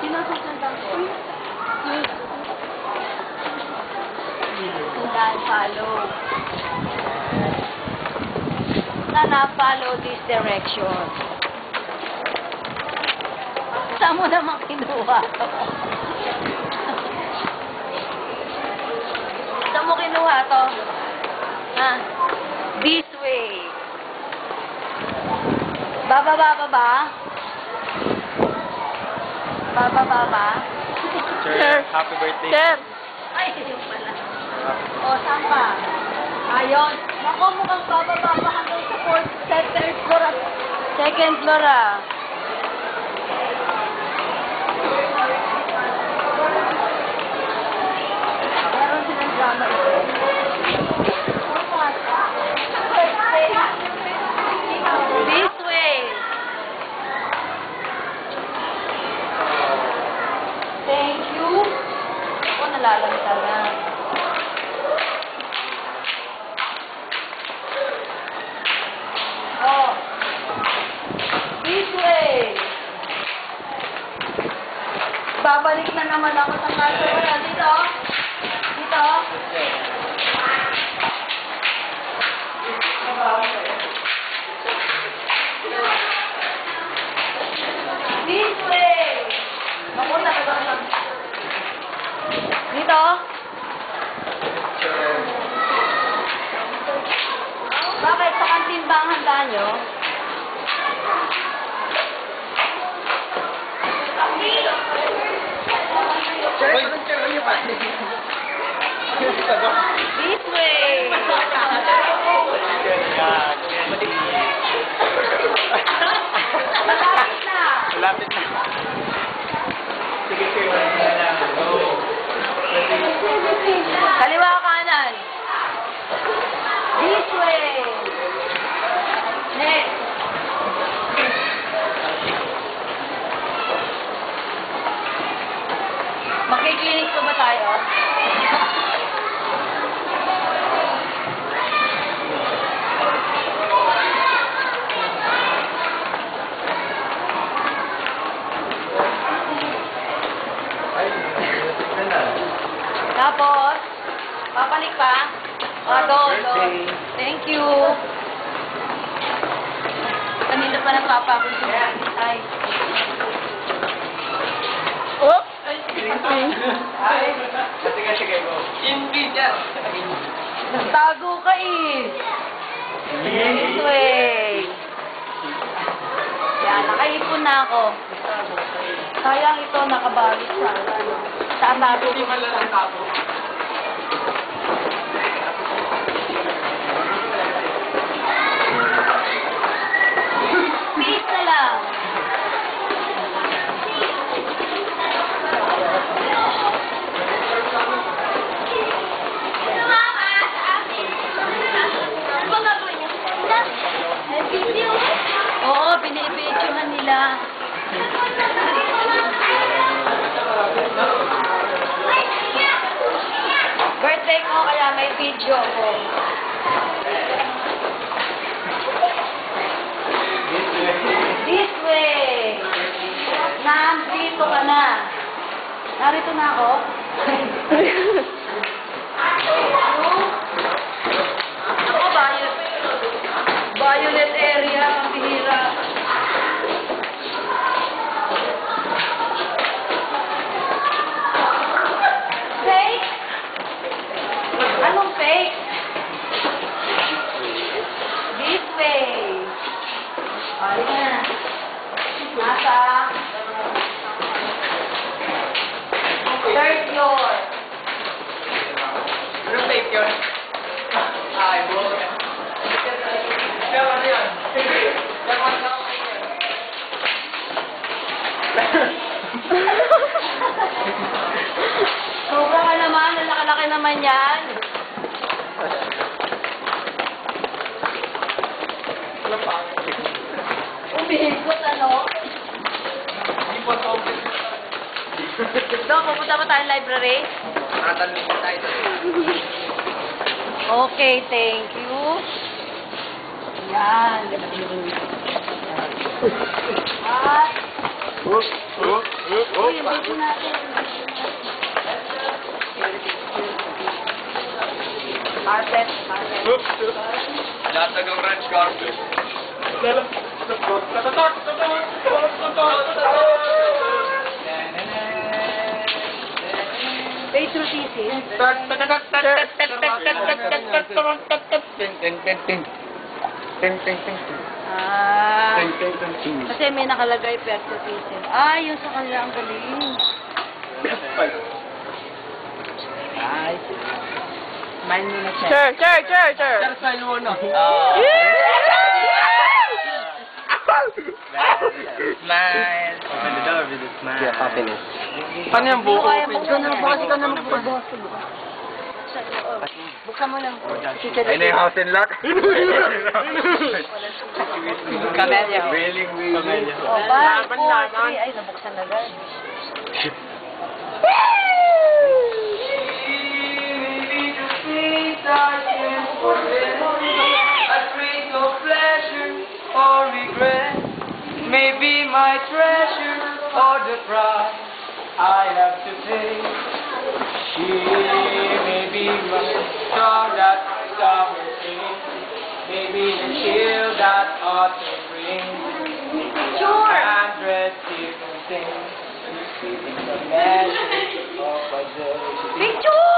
Sino susundan ko? Sundan, follow. Sana follow this direction. Saan mo naman kinuha to? Saan mo kinuha to? Ha? This way. Baba. Baba. Sir, happy birthday. Sir. Ay, yun pala. O, saan pa? Ayun. Naku, mukhang bababa pa hanggang sa second floor. Second floor, ah. Meron silang drama ito. This way. Thank you. Ako, nalalamta na. Oh. This way. Babalik na naman ako sa kaso. Dito. Dito. This way. Ako, nakagang lang. Dito. Bakit? Sa kantin ba ang handa nyo? This way. Malapit na. Sige, sir. Go. Kaliwa kanan. This way. Next. Magkiklinik ko ba tayo? Tapos, papalik pa. Doon. Thank you. Kanina pa nagpapagod yung ay. Oops! Sige, go. Hindi dyan. Nagtago ka eh. This way. Yan, nakaipon na ako. Sayang ito, nakabalik sa ano. Tatago ko sa peace na lang. Oo, binibidyohan nila. Birthday ko, kaya may video ko. This way. Nandito ka na. Narito na ako. Ako, violet area. Ang bihira. Fake? Anong fake? This way. Ayan. Nasa third floor. Ano fake yun? Ay, buwan ka. Pero ano yun? Dapat na ako yun. Sobra ka naman. Nalakalaki naman yan. Walang pangit. Umihigot, ano? Hindi po ito. Doon, pupunta pa tayong library? Nakatanong po tayo. Okay, thank you. Yan. At, Uy, yung baby natin. Carpet. Latag ang red carpet. Patriotism. Ah. Kasi may nakalagay patriotism. Ah, yun sa kanila ang galing. Mind me na siya. Sir. Sign mo na. Smile. Open the door with a smile. Yeah, happiness. Paano yung buko? Kaya buksan na, bukas ikaw na magbubukas. Buksan mo lang. Ay na yung house and lock. Camellia. Wailing. Oh, 5, 4, 3. Ay, nabuksan na agad. Maybe my treasure or the price I have to pay. She may be my star that summer sings, maybe the chill that autumn brings. Sure. 100 different things, the magic of a day. Picture!